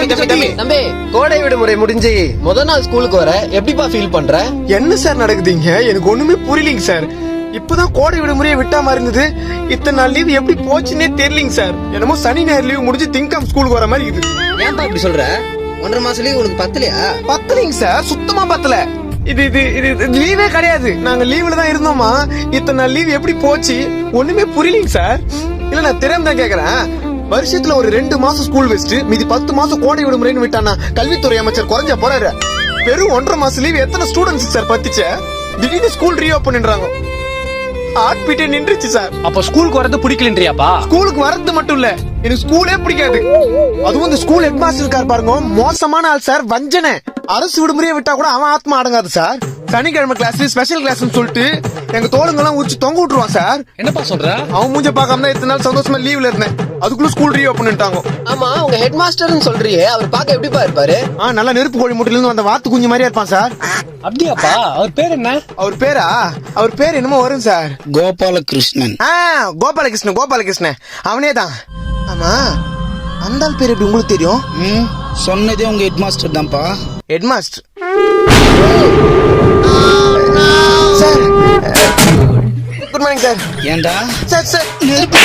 தம்பி கோடை விடுமுறை முடிஞ்சு முத நாள் ஸ்கூலுக்கு வர எப்படிப்பா ஃபீல் பண்ற? என்ன சார் நடக்குதுங்க? எனக்கு ஒண்ணுமே புரியலைங்க சார். இப்பதான் கோடை விடுமுறையை விட்டா மாதிரி இருந்தது. இத்தனை நாள் லீவ் எப்படி போச்சுன்னே தெரியலங்க சார். என்னமோ சனி ஞாயிறு லீவ் முடிஞ்சு திங்காம் ஸ்கூலுக்கு வர மாதிரி இருக்குது. ஏன்பா இப்படி சொல்ற? 1.5 மாசம் லீவ் உனக்கு பத்தலையா? பத்தலைங்க சார், சுத்தமா பத்தல. இது இது இது லீவே கிடையாது. நாங்க லீவ்ல தான் இருந்தோமா. இத்தனை நாள் லீவ் எப்படி போச்சு ஒண்ணுமே புரியலைங்க சார். இல்ல நான் திறமை தான் கேக்குறேன். வருஷத்துல ஒரு 2 மாசம் ஸ்கூல் வச்சுட்டு மீதி 10 மாசம் கோடை விடுமுறைன்னு விட்டானா கல்வித்துறை அமைச்சர் குறைஞ்ச போறாரு. வெறும் 1.5 மாசம் லீவ் எத்தனை ஸ்டூடெண்ட்ஸ் சார் பத்துச்சு? திடீர்னு ஸ்கூல் ரீஓபன்ன்றாங்க. ஹார்ட் பீட்டே நின்றுச்சு சார். அப்ப ஸ்கூலுக்கு வரது பிடிக்கலன்றியாப்பா? ஸ்கூலுக்கு வரது மட்டும் இல்ல, எனக்கு ஸ்கூலே பிடிக்காது. அதுவும் இந்த ஸ்கூல் ஹெட் மாஸ்டர் இருக்கார் பாருங்க, மோசமான ஆள் சார். வஞ்சனை. அரசு விடுமுறையை விட்டா கூட அவன் ஆத்மா அடங்காது சார். சனிக்கிழமை கிளாஸ் ஸ்பெஷல் கிளாஸ் சொல்லிட்டு எங்க தோளுங்கெல்லாம் உச்சி தொங்க விட்டுருவான் சார். என்னப்பா சொல்ற? அவன் மூஞ்ச பார்க்காம தான் இத்தனை நாள் சந்தோஷமா லீவ்ல இருந்தேன். அதுக்குள்ள ஸ்கூல் ரீஓபன்ட்டாங்க. ஆமா, உங்க ஹெட் மாஸ்டர்னு சொல்றியே, அவர் பார்க்க எப்படிப்பா இருப்பாரு? நல்லா நெருப்பு கோழி முட்டையில இருந்து வந்த வாத்து குஞ்சு மாதிரியா இருப்பான் சார். அப்படியாப்பா? அவர் பேர் என்ன? அவர் பேர் என்னமோ வரும் சார். கோபாலகிருஷ்ணன். கோபாலகிருஷ்ணன் அவனே தான். ஆமா, அந்த ஆள் பேர் எப்படி உங்களுக்கு தெரியும்? சொன்னதே உங்க ஹெட் மாஸ்டர் தான்ப்பா. Head master sir. Good morning sir. ஏண்டா சார் நெருப்பு